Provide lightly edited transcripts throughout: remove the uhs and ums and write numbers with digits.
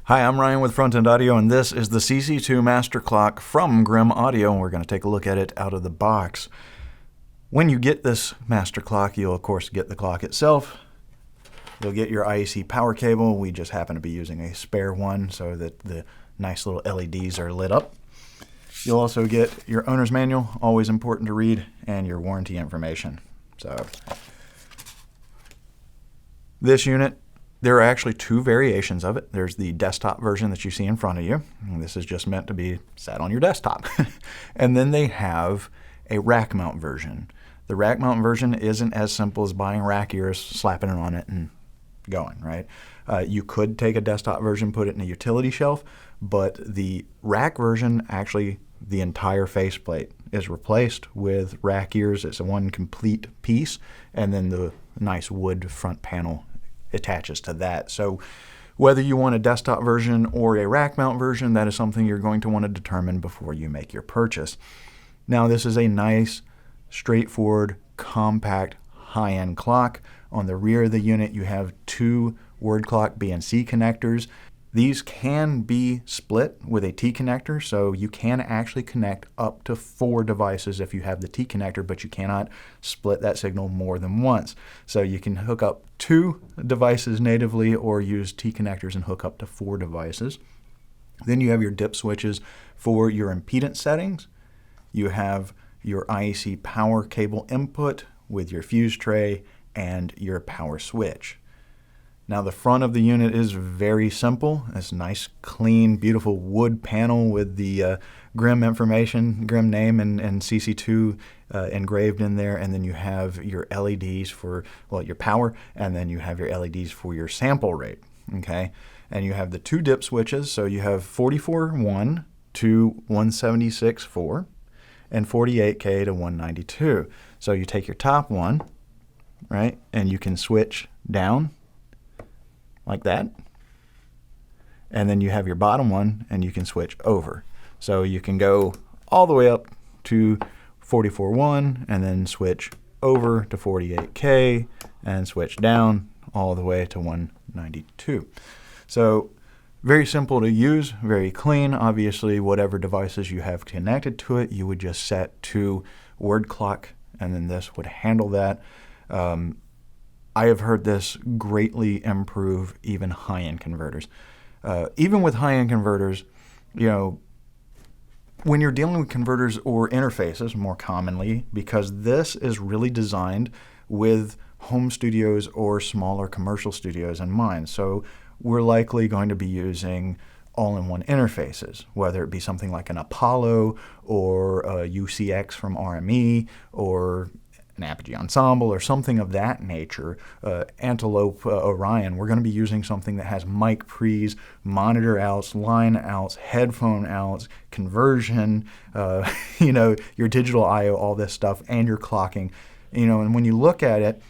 Hi, I'm Ryan with Front End Audio, and this is the CC2 Master Clock from Grimm Audio, and we're going to take a look at it out of the box. When you get this Master Clock, you'll of course get the clock itself. You'll get your IEC power cable. We just happen to be using a spare one so that the nice little LEDs are lit up. You'll also get your owner's manual, always important to read, and your warranty information. So this unit, there are actually two variations of it. There's the desktop version that you see in front of you. And this is just meant to be sat on your desktop. And then they have a rack mount version. The rack mount version isn't as simple as buying rack ears, slapping it on it, and going, right? You could take a desktop version, put it in a utility shelf, but the rack version, actually the entire faceplate is replaced with rack ears. It's a one complete piece, and then the nice wood front panel attaches to that. So whether you want a desktop version or a rack mount version, that is something you're going to want to determine before you make your purchase. Now, this is a nice, straightforward, compact, high-end clock. On the rear of the unit, you have two word clock BNC connectors. These can be split with a T connector, so you can actually connect up to 4 devices if you have the T connector, but you cannot split that signal more than once. So you can hook up 2 devices natively or use T connectors and hook up to 4 devices. Then you have your dip switches for your impedance settings. You have your IEC power cable input with your fuse tray and your power switch. Now, the front of the unit is very simple. It's a nice, clean, beautiful wood panel with the Grimm information, Grimm name, and CC2 engraved in there. And then you have your LEDs for, well, your power, and then you have your LEDs for your sample rate, okay? And you have the 2 dip switches. So you have 44.1 to 176.4 and 48K to 192. So you take your top one, right, and you can switch down like that, and then you have your bottom one and you can switch over. So you can go all the way up to 44.1 and then switch over to 48K and switch down all the way to 192. So very simple to use, very clean. Obviously, whatever devices you have connected to it, you would just set to word clock, and then this would handle that. I have heard this greatly improve even high-end converters. Even with high-end converters, you know, when you're dealing with converters or interfaces more commonly, because this is really designed with home studios or smaller commercial studios in mind. So we're likely going to be using all-in-one interfaces, whether it be something like an Apollo or a UCX from RME or an Apogee Ensemble or something of that nature, Antelope, Orion. We're going to be using something that has mic pre's, monitor outs, line outs, headphone outs, conversion, you know, your digital I/O, all this stuff, and your clocking. You know, and when you look at it,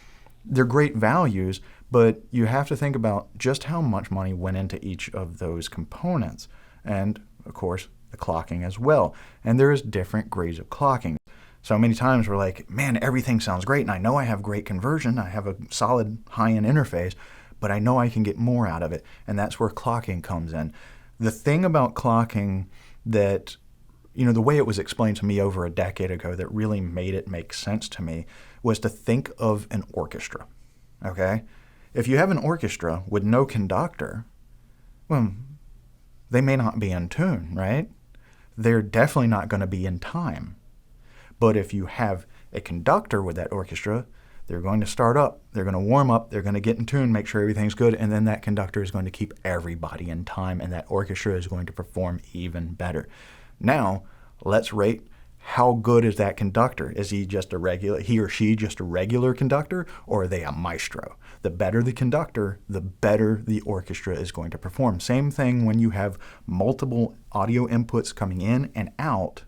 they're great values, but you have to think about just how much money went into each of those components, and of course the clocking as well. And there is different grades of clocking. So many times we're like, man, everything sounds great, and I know I have great conversion, I have a solid high-end interface, but I know I can get more out of it, and that's where clocking comes in. The thing about clocking that, you know, the way it was explained to me over a decade ago that really made it make sense to me was to think of an orchestra, okay? If you have an orchestra with no conductor, well, they may not be in tune, right? They're definitely not going to be in time. But if you have a conductor with that orchestra, they're going to start up, they're going to warm up, they're going to get in tune, make sure everything's good, and then that conductor is going to keep everybody in time, and that orchestra is going to perform even better. Now, let's rate how good is that conductor. Is he or she just a regular conductor, or are they a maestro? The better the conductor, the better the orchestra is going to perform. Same thing when you have multiple audio inputs coming in and out,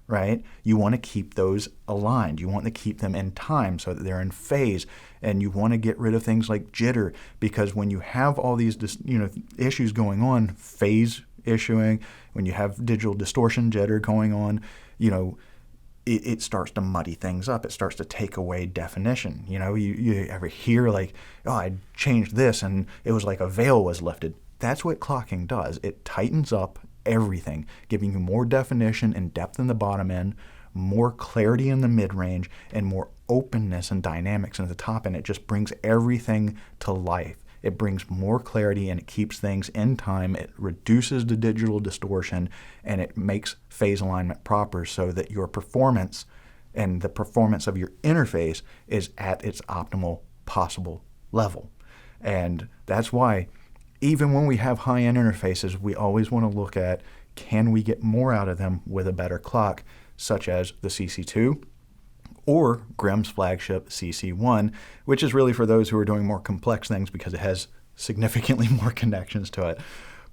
right? You want to keep those aligned. You want to keep them in time so that they're in phase, and you want to get rid of things like jitter, because when you have all these issues going on, phase issuing, when you have digital distortion jitter going on, it starts to muddy things up. It starts to take away definition. You ever hear like, oh, I changed this and it was like a veil was lifted. that's what clocking does. It tightens up everything, giving you more definition and depth in the bottom end, more clarity in the mid-range, and more openness and dynamics in the top end. It just brings everything to life. It brings more clarity and it keeps things in time. It reduces the digital distortion and it makes phase alignment proper so that your performance and the performance of your interface is at its optimal possible level. And that's why even when we have high-end interfaces, we always want to look at, can we get more out of them with a better clock, such as the CC2 or Grimm's flagship CC1, which is really for those who are doing more complex things because it has significantly more connections to it.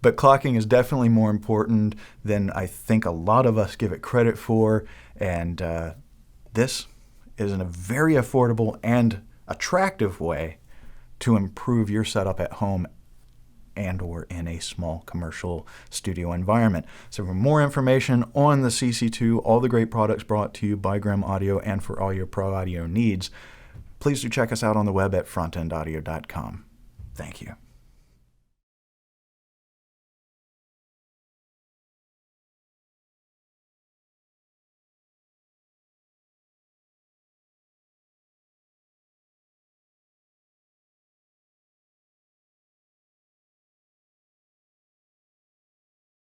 But clocking is definitely more important than I think a lot of us give it credit for, and this is a very affordable and attractive way to improve your setup at home and or in a small commercial studio environment. So for more information on the CC2, all the great products brought to you by Grimm Audio, and for all your pro audio needs, please do check us out on the web at frontendaudio.com. Thank you.